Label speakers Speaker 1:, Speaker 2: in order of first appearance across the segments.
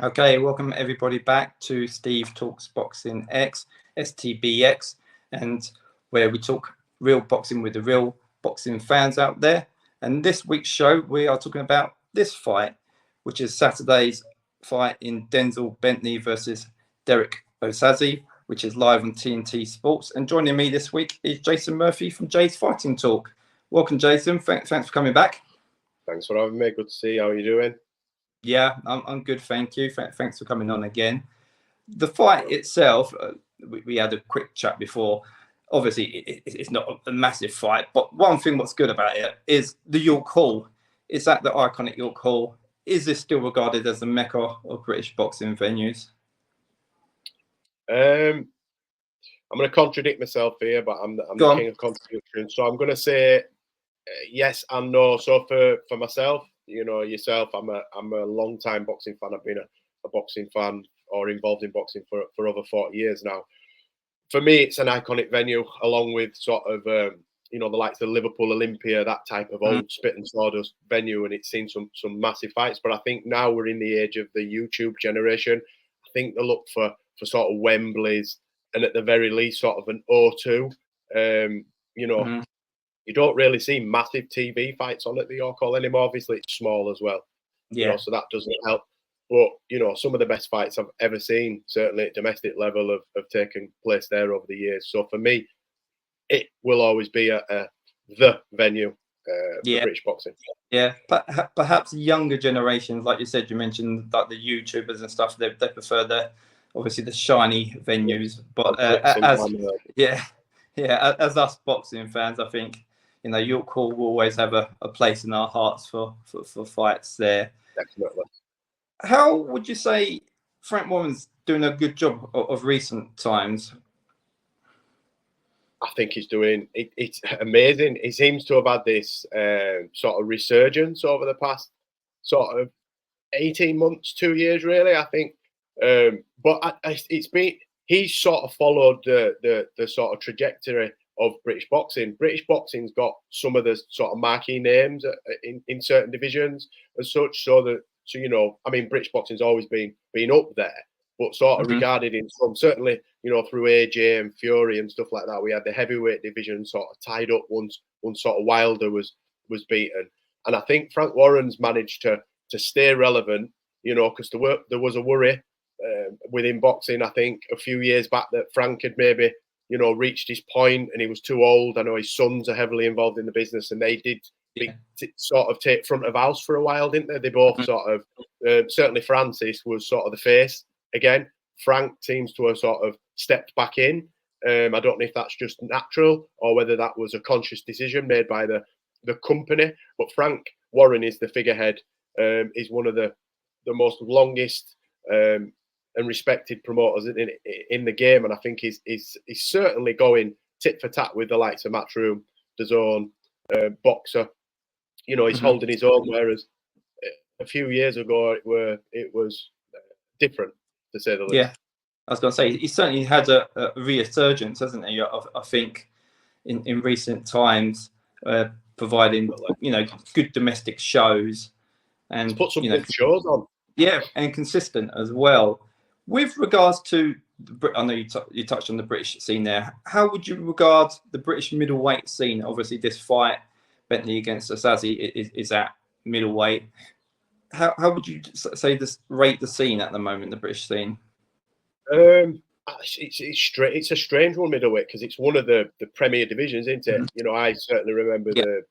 Speaker 1: Okay, welcome everybody back to Steve Talks Boxing X, STBX, and where we talk real boxing with the real boxing fans out there. And this week's show, we are talking about this fight, which is Saturday's fight in Denzel Bentley versus Derrick Osaze, which is live on TNT Sports. And joining me this week is Jason Murphy from Jay's Fighting Talk. Welcome, Jason. Thanks for coming back.
Speaker 2: Thanks for having me. Good to see you. How are you doing?
Speaker 1: Yeah, I'm good, thank you. Thanks for coming on again. The fight itself, we had a quick chat before. Obviously, it's not a massive fight, but one thing what's good about it is the York Hall. Is that the iconic York Hall? Is this still regarded as the mecca of British boxing venues?
Speaker 2: I'm going to contradict myself here, but I'm the king of contradiction. So I'm going to say yes and no. So for myself, yourself, I'm a long time boxing fan. I've been a boxing fan or involved in boxing for over 40 years now. For me, it's an iconic venue, along with sort of the likes of Liverpool Olympia, that type of old spit and sawdust venue, and it's seen some massive fights. But I think now we're in the age of the YouTube generation. I think they look for sort of Wembleys and at the very least sort of an O2. You don't really see massive TV fights on at the York Hall anymore. Obviously, it's small as well.
Speaker 1: Yeah.
Speaker 2: So that doesn't help. But, some of the best fights I've ever seen, certainly at domestic level, have taken place there over the years. So for me, it will always be the venue for British boxing.
Speaker 1: Yeah, perhaps younger generations, like you said, you mentioned like the YouTubers and stuff, they prefer obviously the shiny venues. But as us boxing fans, I think York Hall will always have a place in our hearts for fights there.
Speaker 2: Definitely.
Speaker 1: How would you say Frank Warren's doing a good job of recent times?
Speaker 2: I think he's doing it's amazing. He seems to have had this sort of resurgence over the past sort of 18 months, 2 years, really. I think, but he's sort of followed the sort of trajectory of British boxing. British boxing's got some of the sort of marquee names in certain divisions and such. British boxing's always been up there, but sort of regarded in some, certainly, through AJ and Fury and stuff like that. We had the heavyweight division sort of tied up once sort of Wilder was beaten. And I think Frank Warren's managed to stay relevant, because there was a worry within boxing, I think, a few years back that Frank had maybe, reached his point and he was too old. I know his sons are heavily involved in the business and they did sort of take front of house for a while, didn't they? They both sort of, certainly Francis was sort of the face again. Frank seems to have sort of stepped back in. I don't know if that's just natural or whether that was a conscious decision made by the company. But Frank Warren is the figurehead. Is one of the most longest and respected promoters in the game, and I think he's certainly going tit for tat with the likes of Matchroom, DAZN, Boxer. He's holding his own, whereas a few years ago it was different, to say the least.
Speaker 1: Yeah, I was going to say he certainly had a resurgence, hasn't he? I think in recent times, providing good domestic shows and
Speaker 2: put some good shows on.
Speaker 1: Yeah, and consistent as well. With regards to, I know you touched on the British scene there. How would you regard the British middleweight scene? Obviously, this fight, Bentley against Osaze, is at middleweight. How would you say rate the scene at the moment, the British scene?
Speaker 2: It's a strange one, middleweight, because it's one of the premier divisions, isn't it? I certainly remember the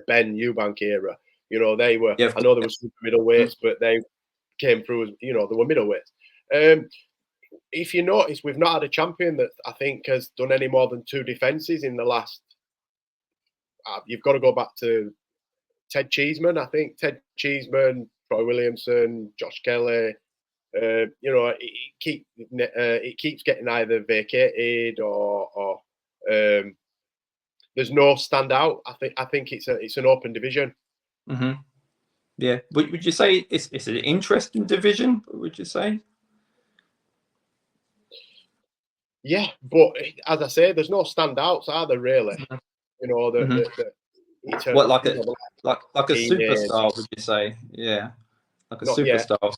Speaker 2: Ben Eubank era. They were. I know there were super middleweights, but they came through as they were middleweights. If you notice, we've not had a champion that I think has done any more than 2 defenses in the last. You've got to go back to Ted Cheeseman. I think Ted Cheeseman, Troy Williamson, Josh Kelly. It keeps getting either vacated or there's no standout. I think it's an open division.
Speaker 1: Mm-hmm. Yeah, would you say it's an interesting division? Would you say?
Speaker 2: Yeah, but as I say, there's no standouts, are there? Really?
Speaker 1: What like a superstar? Would you say? Yeah, like a superstar.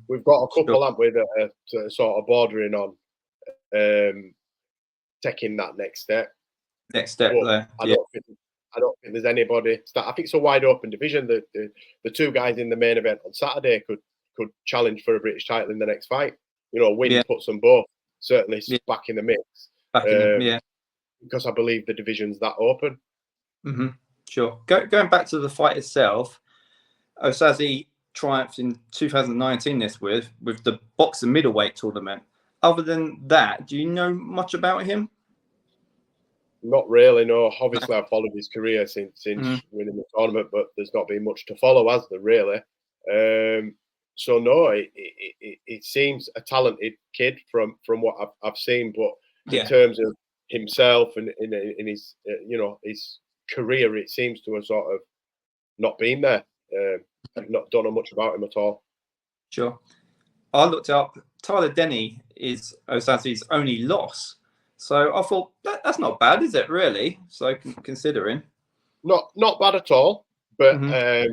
Speaker 2: We've got a
Speaker 1: Sure.
Speaker 2: couple, haven't we, that are sort of bordering on taking that next step.
Speaker 1: Next step
Speaker 2: But
Speaker 1: there.
Speaker 2: I don't think there's anybody. I think it's a wide open division. The two guys in the main event on Saturday could challenge for a British title in the next fight. You know, win puts them both certainly back in the mix. Because I believe the division's that open.
Speaker 1: Sure. Going back to the fight itself, Osaze triumphed in 2019 with the boxing middleweight tournament. Other than that, do you know much about him?
Speaker 2: Not really, no. Obviously, I've followed his career since winning the tournament, but there's not been much to follow, has there, really? So, no, it seems a talented kid from what I've seen, but in terms of himself and in his, his career, it seems to have sort of not been there. Don't know much about him at all.
Speaker 1: Sure. I looked up. Tyler Denny is Osaze's only loss. So I thought that's not bad, is it? Really? So considering,
Speaker 2: not bad at all. But I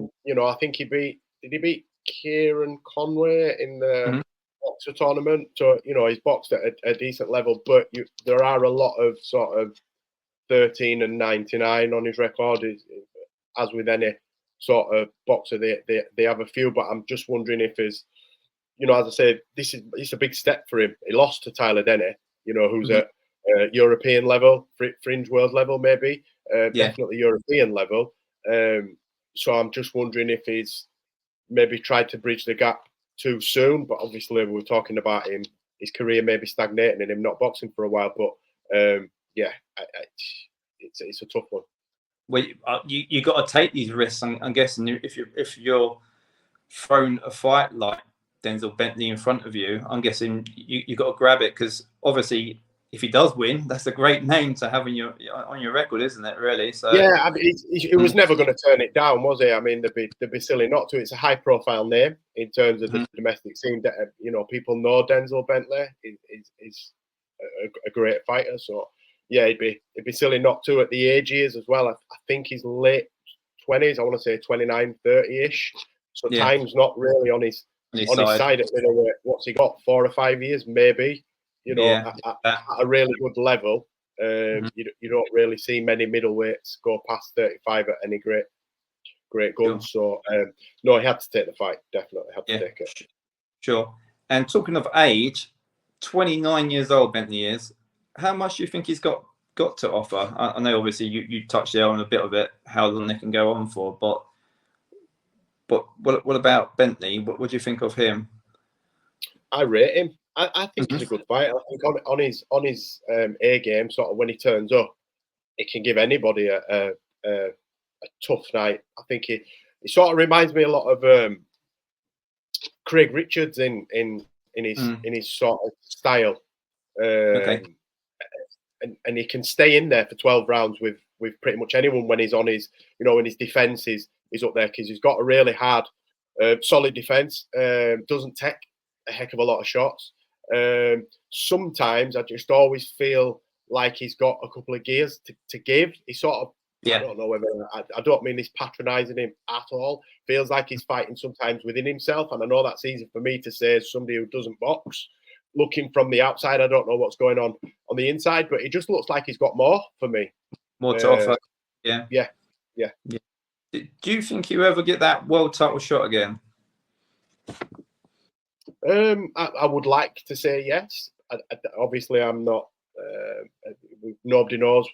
Speaker 2: think he beat Kieran Conway in the boxer tournament. So he's boxed at a decent level. But there are a lot of sort of 13 and 99 on his record. As with any sort of boxer, they have a few. But I'm just wondering if as I said, it's a big step for him. He lost to Tyler Denny, who's at European level, fringe world level, maybe, definitely European level. So I'm just wondering if he's maybe tried to bridge the gap too soon. But obviously, we're talking about him, his career maybe stagnating and him not boxing for a while. But it's a tough one.
Speaker 1: Well, you got to take these risks. I'm guessing if you're thrown a fight like Denzel Bentley in front of you, I'm guessing you got to grab it, because obviously, if he does win, that's a great name to have on your record, isn't it? Really? So
Speaker 2: yeah, I mean, it was never going to turn it down, was it? I mean, they'd be silly not to. It's a high-profile name in terms of the domestic scene. People know Denzel Bentley is a great fighter. So yeah, it'd be silly not to at the age he is as well. I think he's late 20s. I want to say 29, 30-ish. So time's not really on his side at middleweight. What's he got? 4 or 5 years, maybe. At a really good level, you don't really see many middleweights go past 35 at any great guns.
Speaker 1: Sure.
Speaker 2: So no, he had to take the fight. Definitely had to take it.
Speaker 1: Sure. And talking of age, 29 years old Bentley is. How much do you think he's got to offer? I know obviously you touched there on a bit of it, how long they can go on for, but what about Bentley? What do you think of him?
Speaker 2: I rate him. I think he's a good fighter. I think on his A game, sort of when he turns up, it can give anybody a tough night. I think he sort of reminds me a lot of Craig Richards in his sort of style. And he can stay in there for 12 rounds with pretty much anyone when he's on his, when his defense is up there, because he's got a really hard, solid defense. Doesn't take a heck of a lot of shots. Sometimes I just always feel like he's got a couple of gears to give. He sort of, I don't know whether, I don't mean this patronising him at all. Feels like he's fighting sometimes within himself. And I know that's easy for me to say as somebody who doesn't box. Looking from the outside, I don't know what's going on the inside, but it just looks like he's got more for me.
Speaker 1: More to offer. Yeah. Do you think you ever get that world title shot again?
Speaker 2: I would like to say yes. Obviously, I'm not. Nobody knows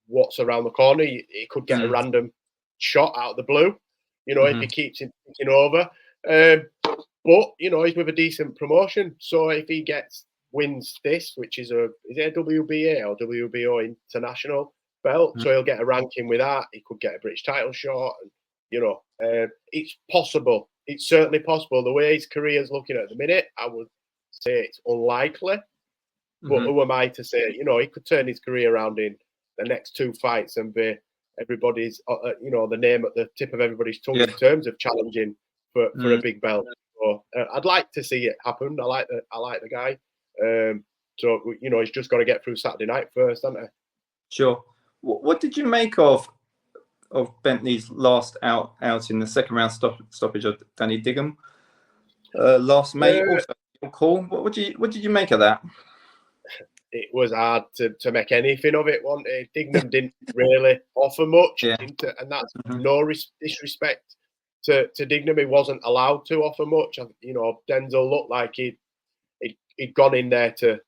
Speaker 2: what's around the corner. He could get a random shot out of the blue, if he keeps him thinking over. But he's with a decent promotion, so if he wins this, which is a WBA or WBO international belt, so he'll get a ranking with that. He could get a British title shot, and it's possible. It's certainly possible. The way his career is looking at the minute, I would say it's unlikely. But who am I to say? He could turn his career around in the next 2 fights and be everybody's, the name at the tip of everybody's tongue in terms of challenging for a big belt. So I'd like to see it happen. I like the guy. So he's just got to get through Saturday night first, hasn't he?
Speaker 1: Sure. What did you make of Bentley's last out in the second round stoppage of Danny Diggum? last May. Also, cool. What did you make of that?
Speaker 2: It was hard to make anything of it. Dignam didn't really offer much, and that's no disrespect to Dignam. He wasn't allowed to offer much. You know, Denzel looked like he'd gone in there to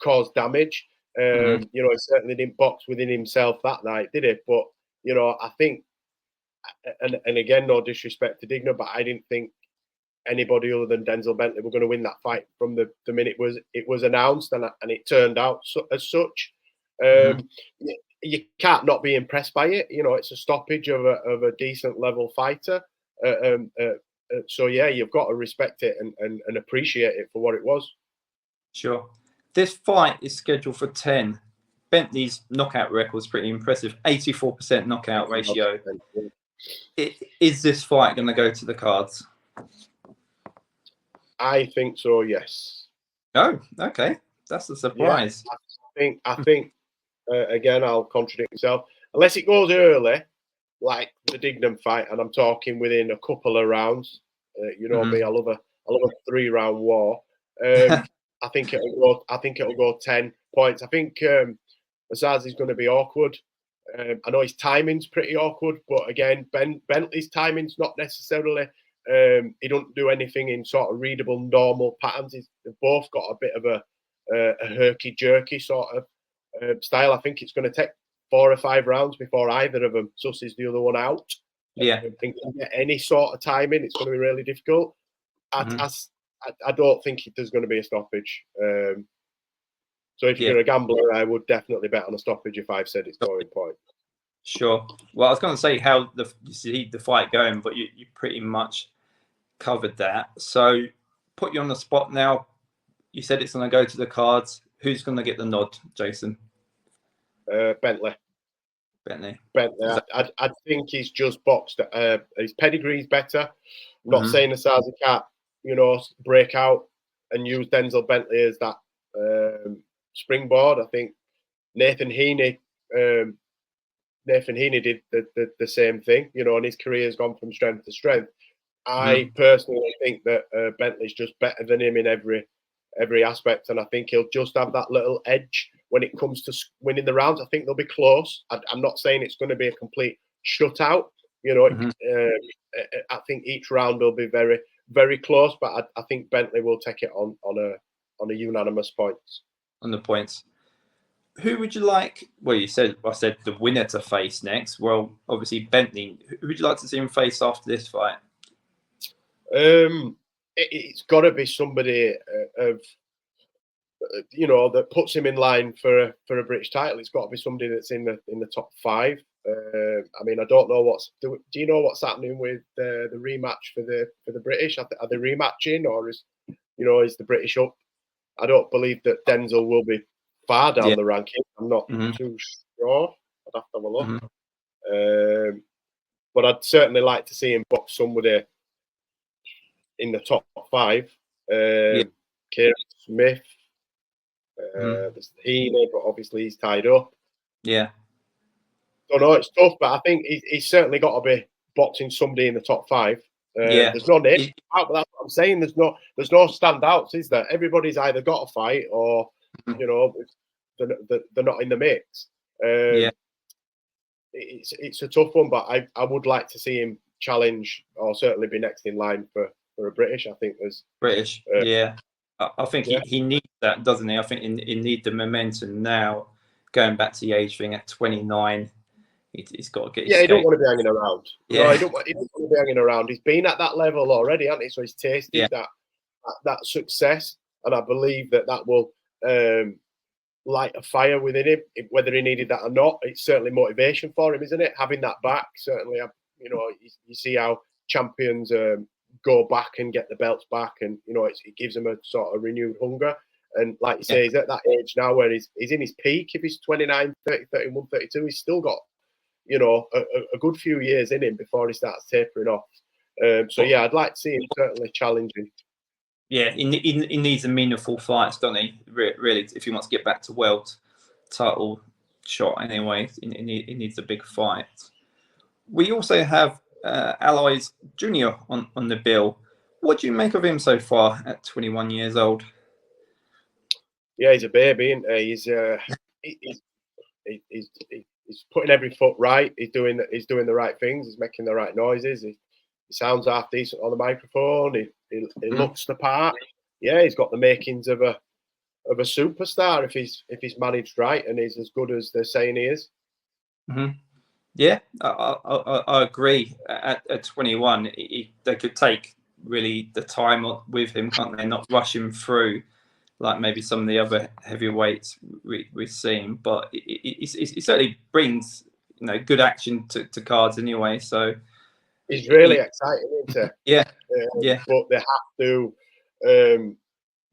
Speaker 2: cause damage. You know, he certainly didn't box within himself that night, did he? But you know, I think, and again, no disrespect to Dignam, but I didn't think anybody other than Denzel Bentley were going to win that fight from the minute it was announced, and it turned out as such. You can't not be impressed by it. You know, it's a stoppage of a decent level fighter. So yeah, you've got to respect it and appreciate it for what it was.
Speaker 1: Sure. This fight is scheduled for 10. Bentley's knockout record is pretty impressive. 84% knockout ratio. Is this fight going to go to the cards?
Speaker 2: I think so, yes.
Speaker 1: Oh, okay. That's a surprise.
Speaker 2: Yeah, I think again, I'll contradict myself. Unless it goes early, like the Dignam fight, and I'm talking within a couple of rounds. You know me, I love a 3-round war. I think it'll go 10 points. I think Osaze is going to be awkward. I know his timing's pretty awkward, but again, Bentley's timing's not necessarily. He don't do anything in sort of readable, normal patterns. They've both got a bit of a herky-jerky sort of style. I think it's going to take 4 or 5 rounds before either of them susses the other one out.
Speaker 1: Yeah.
Speaker 2: I think to get any sort of timing, it's going to be really difficult. I don't think there's going to be a stoppage. So if you're a gambler, I would definitely bet on a stoppage if I've said it's going point.
Speaker 1: Sure. Well, I was going to say how you see the fight going, but you pretty much covered that. So put you on the spot now. You said it's going to go to the cards. Who's going to get the nod, Jason?
Speaker 2: Bentley.
Speaker 1: Bentley.
Speaker 2: I think he's just boxed. His pedigree's better. I'm not saying Osaze can't, you know, break out and use Denzel Bentley as that springboard. I think Nathan Heaney did the same thing, you know, and his career has gone from strength to strength. I personally think that Bentley's just better than him in every aspect, and I think he'll just have that little edge when it comes to winning the rounds. I think they'll be close. I'm not saying it's going to be a complete shutout. You know, I think each round will be very, very close, but I think Bentley will take it on a unanimous points.
Speaker 1: On the points. Who would you like? Well, I said the winner to face next. Well, obviously Bentley. Who would you like to see him face after this fight?
Speaker 2: It's got to be somebody you know, that puts him in line for a British title. It's got to be somebody that's in the top 5. I mean, I don't know do you know what's happening with the rematch for the British? Are they rematching, or is the British up? I don't believe that Denzel will be far down the ranking. I'm not too sure. I'd have to have a look. But I'd certainly like to see him box somebody in the top 5. Kieran Smith. There's Heaney, but obviously he's tied up.
Speaker 1: Yeah.
Speaker 2: Don't know, it's tough, but I think he's certainly got to be boxing somebody in the top 5. There's no name out, but that's what I'm saying. There's no standouts, is there? Everybody's either got a fight or you know, they're not in the mix. It's a tough one, but I would like to see him challenge or certainly be next in line for a British. I think there's
Speaker 1: British. I think he needs that, doesn't he? I think he needs the momentum now. Going back to the age thing at 29. He's got to get.
Speaker 2: He don't want to be hanging around. No, he don't want to be hanging around. He's been at that level already, hasn't he? So he's tasted that success, and I believe that will light a fire within him. Whether he needed that or not, it's certainly motivation for him, isn't it? Having that back, certainly. You know, you see how champions go back and get the belts back, and you know, it gives him a sort of renewed hunger. And like you say, he's at that age now where he's in his peak. If he's 29, 30, 31, 32, he's still got, you know, a good few years in him before he starts tapering off. So yeah, I'd like to see him certainly challenging.
Speaker 1: Yeah, he needs a meaningful fight, doesn't he? Really, if he wants to get back to world title shot anyway, he needs a big fight. We also have Alloys Junior on the bill. What do you make of him so far at 21 years old?
Speaker 2: Yeah, he's a baby, isn't he? He's putting every foot right. He's doing the right things. He's making the right noises. He sounds half decent on the microphone. He looks the part. Yeah, he's got the makings of a superstar if he's managed right and he's as good as they're saying he is.
Speaker 1: Mm-hmm. Yeah, I agree. At 21, they could take really the time with him, can't they? Not rush him through like maybe some of the other heavyweights we've seen. But he certainly brings good action to cards anyway. So
Speaker 2: he's really exciting, isn't
Speaker 1: he? Yeah, yeah.
Speaker 2: But they have to.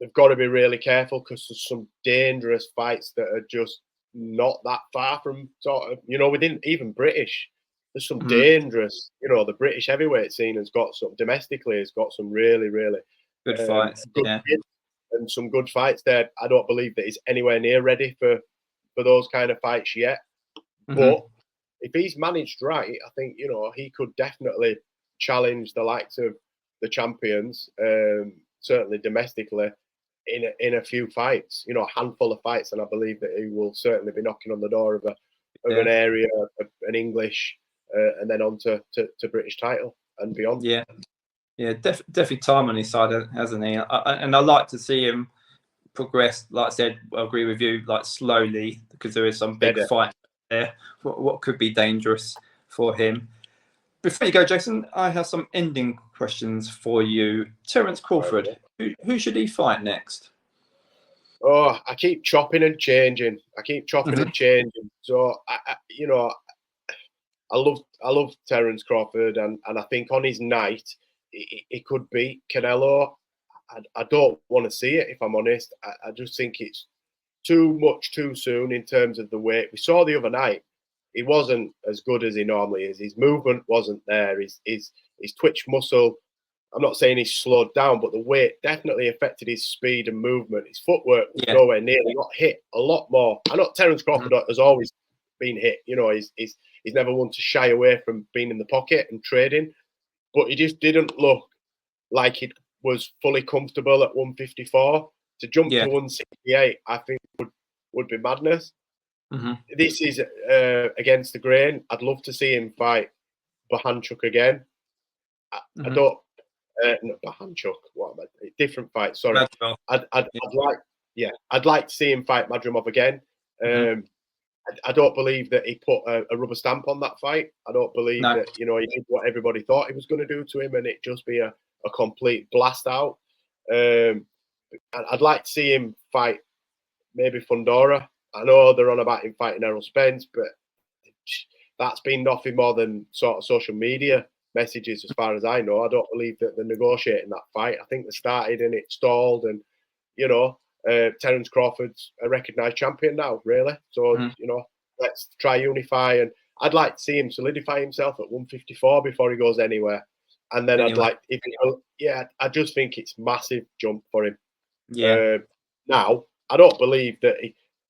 Speaker 2: They've got to be really careful because there's some dangerous fights that are just not that far from sort of, within even British. There's some dangerous, the British heavyweight scene has got some domestically has got some really, really
Speaker 1: good fights.
Speaker 2: Good and some good fights there. I don't believe that he's anywhere near ready for those kind of fights yet. But if he's managed right, I think he could definitely challenge the likes of the champions, certainly domestically, in a few fights, a handful of fights, and I believe that he will certainly be knocking on the door of an area, an English, and then on to British title and beyond.
Speaker 1: Yeah, definitely time on his side, hasn't he? And I like to see him progress. Like I said, I agree with you, like slowly, because there is some big fight there. What could be dangerous for him? Before you go, Jason, I have some ending questions for you. Terence Crawford, who should he fight next?
Speaker 2: Oh, I keep chopping and changing. So I love Terence Crawford, and I think on his night he could beat Canelo. I don't want to see it, if I'm honest. I just think it's too much too soon in terms of the weight. We saw the other night, he wasn't as good as he normally is. His movement wasn't there. His twitch muscle, I'm not saying he's slowed down, but the weight definitely affected his speed and movement. His footwork was nowhere near. He got hit a lot more. I know Terence Crawford has always been hit. He's never one to shy away from being in the pocket and trading, but he just didn't look like he was fully comfortable at 154. To jump to 168, I think would be madness. This is against the grain. I'd love to see him fight Bahanchuk again. I don't. Not Bahanchuk. What am I? Different fight. Sorry. I'd like to see him fight Madrimov again. I don't believe that he put a rubber stamp on that fight. I don't believe that he did what everybody thought he was going to do to him, and it just be a complete blast out. I'd like to see him fight maybe Fundora. I know they're on about him fighting Errol Spence, but that's been nothing more than sort of social media messages as far as I know. I don't believe that they're negotiating that fight. I think they started and it stalled, and Terence Crawford's a recognised champion now, really. So let's try unify, and I'd like to see him solidify himself at 154 before he goes anywhere. And then I'd like, I just think it's massive jump for him. Now I don't believe that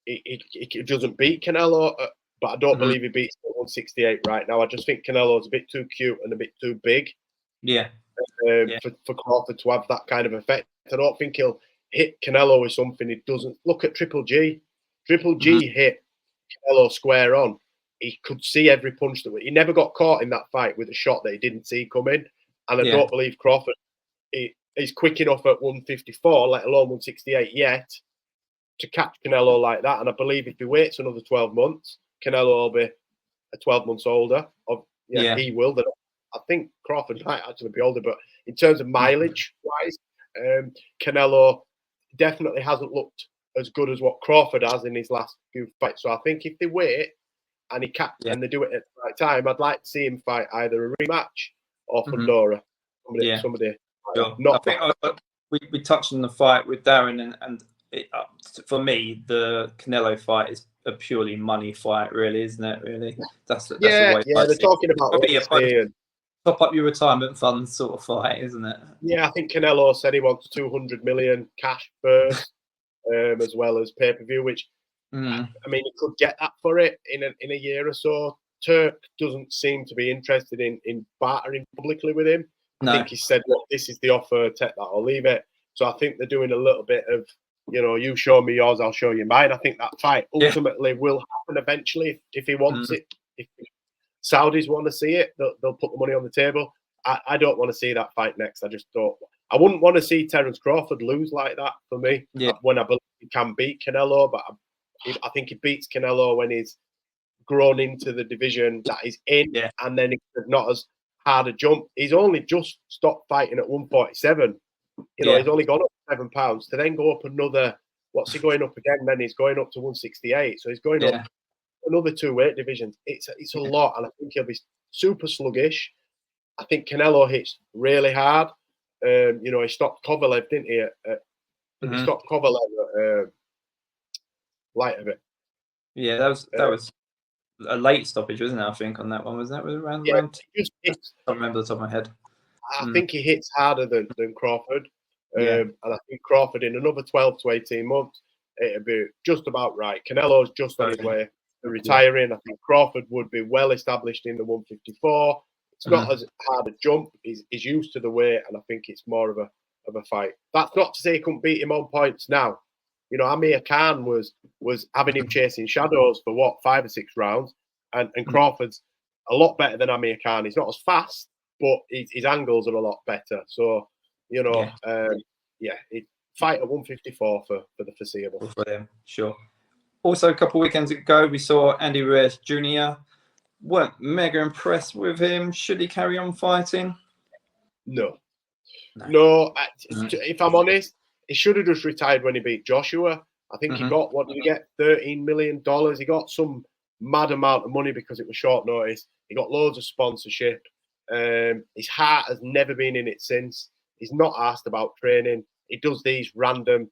Speaker 2: he doesn't beat Canelo, but I don't believe he beats 168 right now. I just think Canelo's a bit too cute and a bit too big. For Crawford to have that kind of effect. I don't think he'll hit Canelo with something he doesn't. Look at Triple G. Triple G hit Canelo square on. He could see every punch that he never got caught in that fight with a shot that he didn't see coming. And I don't believe Crawford is quick enough at 154, let alone 168 yet, to catch Canelo like that. And I believe if he waits another 12 months, Canelo will be 12 months older. He will. I think Crawford might actually be older, but in terms of mileage-wise, Canelo definitely hasn't looked as good as what Crawford has in his last few fights. So I think if they wait and and they do it at the right time, I'd like to see him fight either a rematch or Fundora. Somebody.
Speaker 1: We touched on the fight with Darren, and for me, the Canelo fight is a purely money fight, really, isn't it? Really, that's the way.
Speaker 2: They're talking about
Speaker 1: top up your retirement funds sort of fight, isn't it?
Speaker 2: Yeah, I think Canelo said he wants 200 million cash first, as well as pay-per-view, which I mean, he could get that for it in a year or so. Turk doesn't seem to be interested in bartering publicly with him. I think he said, look, this is the offer, take that or leave it. So I think they're doing a little bit of, you show me yours, I'll show you mine. I think that fight ultimately will happen eventually if he wants it. If Saudis want to see it, they'll put the money on the table. I don't want to see that fight next. I just don't. I wouldn't want to see Terence Crawford lose like that for me. When I believe he can beat Canelo, but I think he beats Canelo when he's grown into the division that he's in, and then it's not as hard a jump. He's only just stopped fighting at 147. He's only gone up 7 pounds to then go up another. What's he going up again? Then he's going up to 168. So he's going up another 2 weight divisions. It's a lot, and I think he'll be super sluggish. I think Canelo hits really hard. He stopped Kovalev, didn't he? He stopped Kovalev at light of it.
Speaker 1: Yeah, that was a late stoppage, wasn't it? I think on that one, was that around? I can't remember the top of my head.
Speaker 2: I think he hits harder than Crawford. And I think Crawford in another 12 to 18 months, it'd be just about right. Canelo's just on his way to retiring. I think Crawford would be well established in the 154. It's not as hard a jump. He's used to the weight, and I think it's more of a fight. That's not to say he couldn't beat him on points now. Amir Khan was having him chasing shadows for 5 or 6 rounds, and Crawford's a lot better than Amir Khan. He's not as fast, but his angles are a lot better. So, fight at 154 for the foreseeable.
Speaker 1: For them, sure. Also, a couple of weekends ago, we saw Andy Ruiz Jr. Weren't mega impressed with him. Should he carry on fighting?
Speaker 2: No. If I'm honest, he should have just retired when he beat Joshua. I think he got, what did he get? $13 million. He got some mad amount of money because it was short notice. He got loads of sponsorship. His heart has never been in it since. He's not asked about training. He does these random,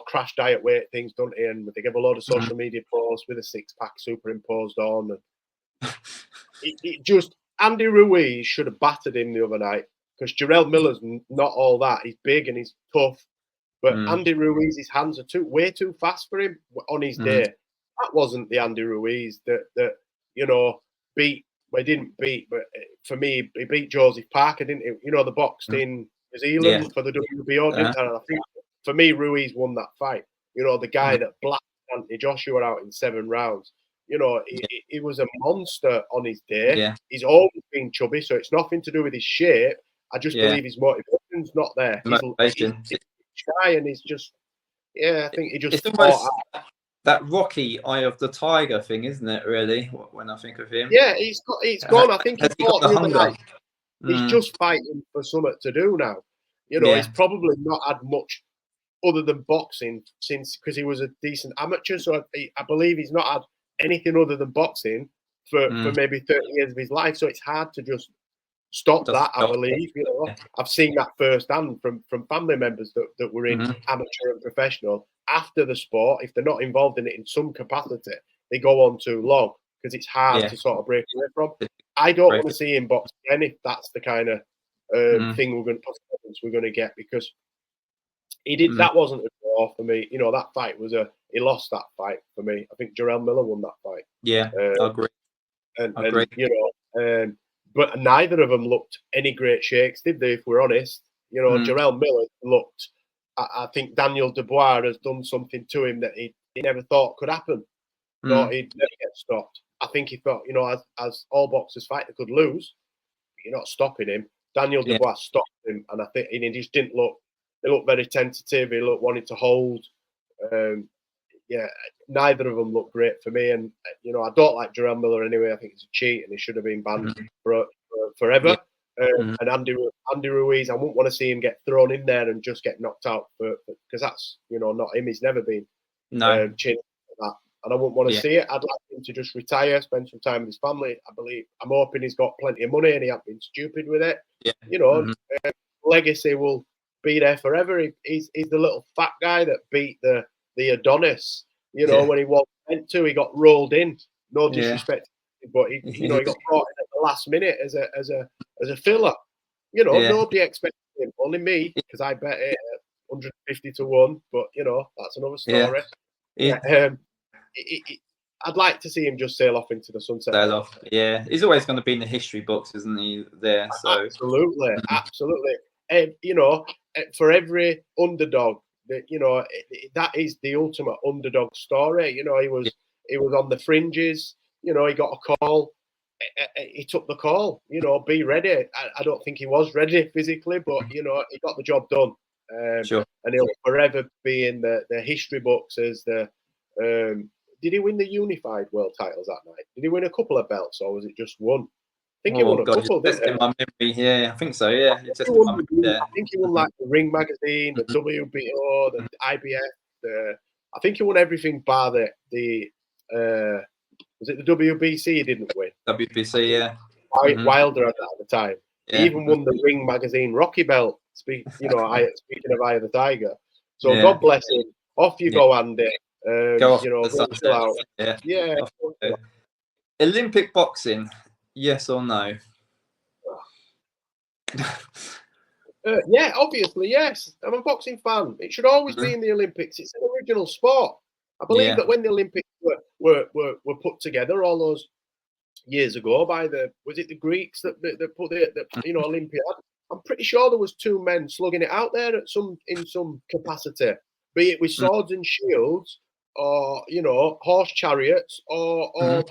Speaker 2: crash diet weight things, don't he? And they give a lot of social media posts with a 6-pack superimposed on. And Andy Ruiz should have battered him the other night, because Jarrell Miller's not all that. He's big and he's tough, but Andy Ruiz's hands are way too fast for him on his day. That wasn't the Andy Ruiz that beat. Well, he didn't beat, but for me, he beat Joseph Parker, didn't he? The boxed in New Zealand for the WBO. And I think for me, Ruiz won that fight. The guy that blacked Anthony Joshua out in 7 rounds. He was a monster on his day. He's always been chubby, so it's nothing to do with his shape. I just believe his motivation's not there. He's shy, and he's just, I think he just.
Speaker 1: It's almost that Rocky Eye of the Tiger thing, isn't it? Really, when I think of him.
Speaker 2: Yeah, he's gone. I think he's got the hunger. He's just fighting for something to do now. He's probably not had much other than boxing since, because he was a decent amateur. So I believe he's not had anything other than boxing for maybe 30 years of his life. So it's hard to just stop that, I believe. I've seen that firsthand from family members that were in amateur and professional. After the sport, if they're not involved in it in some capacity, they go on too long, because it's hard to sort of break away from. I don't want to see him box again if that's the kind of thing we're going to get, because he did. That wasn't a draw for me. That fight was he lost that fight for me. I think Jarrell Miller won that fight.
Speaker 1: Yeah, I agree.
Speaker 2: But neither of them looked any great shakes, did they? If we're honest, Jarrell Miller looked. I think Daniel Dubois has done something to him that he never thought could happen. Thought he'd never get stopped. I think he thought, as all boxers fight, they could lose. You're not stopping him. Daniel Dubois stopped him, and I think he just didn't look. He looked very tentative. He looked wanting to hold. Neither of them looked great for me. And I don't like Jarrell Miller anyway. I think he's a cheat, and he should have been banned forever. And Andy Ruiz, I wouldn't want to see him get thrown in there and just get knocked out because that's not him. He's never been chin like that, and I wouldn't want to see it. I'd like him to just retire, spend some time with his family. I'm hoping he's got plenty of money and he hasn't been stupid with it. Legacy will be there forever. He's the little fat guy that beat the Adonis. When he wasn't meant to, he got rolled in. No disrespect. But he got brought in at the last minute as a filler. Nobody expected him, only me, because I bet it 150 to 1. But that's another story. I'd like to see him just sail off into the sunset.
Speaker 1: Sail off. Yeah, he's always going to be in the history books, isn't he? There, so
Speaker 2: absolutely, absolutely. You know, for every underdog, that is the ultimate underdog story. You know, he was on the fringes. You know, he got a call. He took the call. You know, be ready. I don't think he was ready physically, but you know, he got the job done.
Speaker 1: Sure.
Speaker 2: And he'll forever be in the history books as the. Did he win the unified world titles that night? Did he win a couple of belts, or was it just one? I think he won a couple.
Speaker 1: That's in my memory. Yeah, I think so. Yeah,
Speaker 2: I think he won like the Ring magazine, the WBO, the IBF. I think he won everything bar the was it the WBC he didn't win?
Speaker 1: WBC, yeah.
Speaker 2: Wilder had that at the time. Yeah. He even won the Ring magazine Rocky belt. Speaking of Eye of the Tiger. So God bless him. Off you go, Andy.
Speaker 1: Go off Yeah. Olympic boxing, yes or no?
Speaker 2: Yeah, obviously, yes. I'm a boxing fan. It should always be in the Olympics. It's an original sport. I believe that when the Olympics were put together all those years ago by the Greeks that put the Olympiad. I'm pretty sure there was two men slugging it out there in some capacity, be it with swords and shields, or horse chariots, or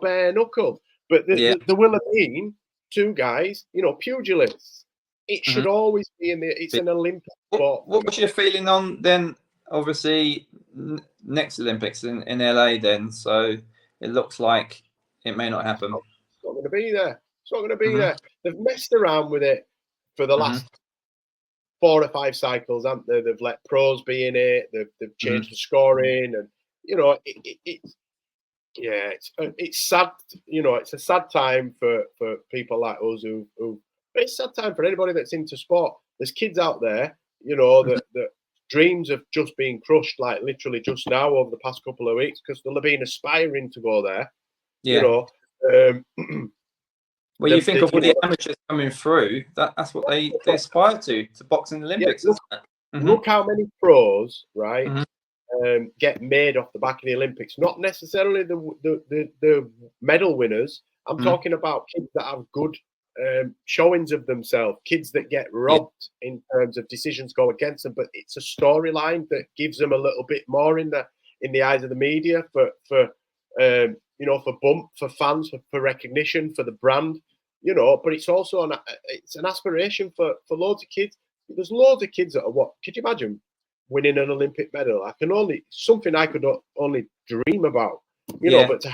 Speaker 2: bare knuckle. But there will have been two guys, pugilists. It should always be it's an Olympic sport.
Speaker 1: What was your feeling on then? Obviously, next Olympics in LA then, so it looks like it may not happen.
Speaker 2: It's not going to be there. It's not going to be there. They've messed around with it for the last 4 or 5 cycles, haven't they? They've let pros be in it. They've changed the scoring, and it's sad. It's a sad time for people like us who. But it's a sad time for anybody that's into sport. There's kids out there, that dreams of just being crushed, like literally just now over the past couple of weeks, because they'll have been aspiring to go there.
Speaker 1: Yeah. Well, you think of all the amateurs coming through. That's what they aspire to box in the Olympics.
Speaker 2: Look how many pros, right, get made off the back of the Olympics. Not necessarily the medal winners. I'm talking about kids that have good showings of themselves, kids that get robbed in terms of decisions go against them. But it's a storyline that gives them a little bit more in the eyes of the media for bump, for fans, for recognition, for the brand, but it's also an aspiration for loads of kids. There's loads of kids that are could you imagine winning an Olympic medal? Something I could only dream about, but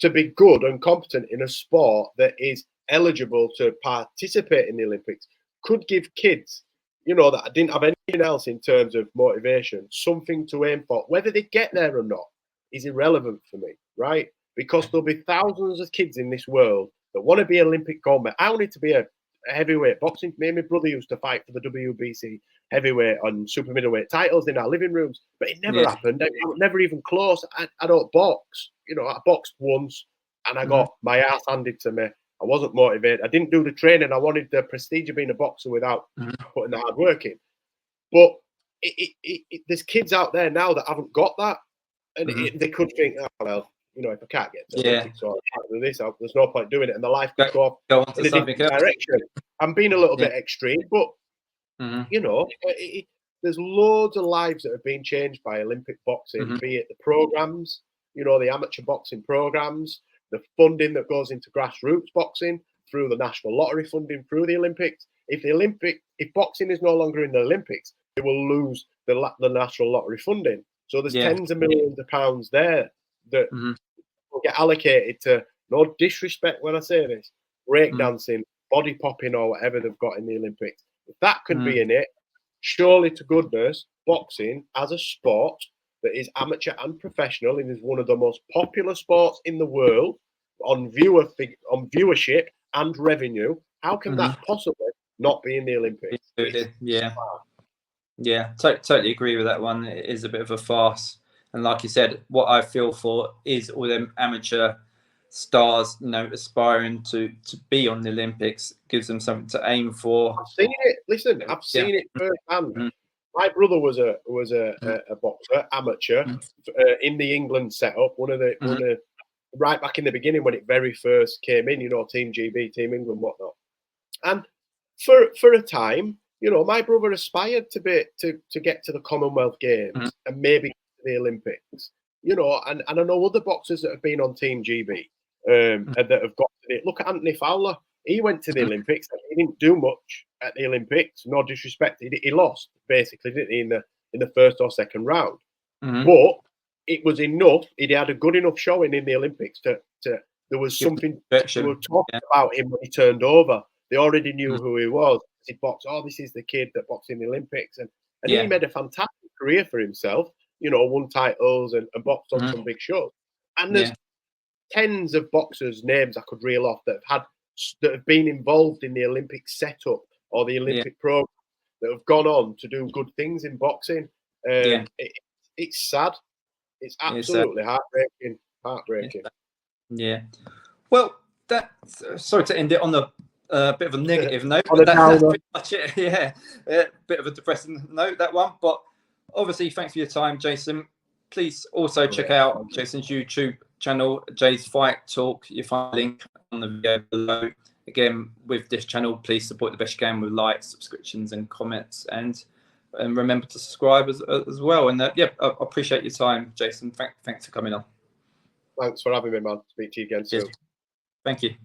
Speaker 2: to be good and competent in a sport that is eligible to participate in the Olympics could give kids, that didn't have anything else in terms of motivation, something to aim for. Whether they get there or not is irrelevant for me, right? Because there'll be thousands of kids in this world that want to be Olympic gold medal. I wanted to be a heavyweight boxing. Me and my brother used to fight for the WBC heavyweight and super middleweight titles in our living rooms, but it never happened. I was never even close. I don't box. I boxed once and I got my ass handed to me. I wasn't motivated. I didn't do the training. I wanted the prestige of being a boxer without putting the hard work in. But there's kids out there now that haven't got that. And they could think, oh, well, if I can't get to the Olympics or I can't do this, there's no point doing it. And the life could go off in a different direction. I'm being a little bit extreme, but, there's loads of lives that have been changed by Olympic boxing, be it the programs, the amateur boxing programs, the funding that goes into grassroots boxing through the national lottery funding through the Olympics. If boxing is no longer in the Olympics, they will lose the national lottery funding. So there's tens of millions of pounds there that will get allocated to, no disrespect when I say this, breakdancing, body popping, or whatever they've got in the Olympics. If that could be in it, surely to goodness, boxing as a sport that is amateur and professional and is one of the most popular sports in the world on viewership and revenue, how can that possibly not be in the Olympics?
Speaker 1: Yeah, totally agree with that one. It is a bit of a farce. And like you said, what I feel for is all them amateur stars, aspiring to be on the Olympics, gives them something to aim for.
Speaker 2: I've seen it. Listen, I've seen it firsthand. my brother was a boxer, amateur, in the England setup. One of the right back in the beginning when it very first came in, Team GB, Team England, whatnot. And for a time, my brother aspired to get to the Commonwealth Games and maybe the Olympics. And I know other boxers that have been on Team GB and that have got to it. Look at Anthony Fowler. He went to the Olympics. He didn't do much at the Olympics. No disrespect. He lost basically, didn't he, in the first or second round. But it was enough. He had a good enough showing in the Olympics to there was something to talk about him when he turned over. They already knew who he was. He boxed. Oh, this is the kid that boxed in the Olympics, and he made a fantastic career for himself. Won titles and boxed on some big shows. And there's tens of boxers' names I could reel off that have been involved in the Olympic setup or the Olympic program that have gone on to do good things in boxing. It's sad. It's absolutely heartbreaking. Heartbreaking.
Speaker 1: Yeah. Well, sorry to end it on a bit of a negative note.
Speaker 2: But
Speaker 1: that's pretty much it. Yeah. Bit of a depressing note, that one. But obviously, thanks for your time, Jason. Please also check out Jason's YouTube channel, Jay's Fight Talk. You'll find a link on the video below. Again, with this channel, please support the best you can with likes, subscriptions, and comments. And remember to subscribe as well. And I appreciate your time, Jason. Thanks for coming on.
Speaker 2: Thanks for having me, man. Speak to you again soon.
Speaker 1: Thank you.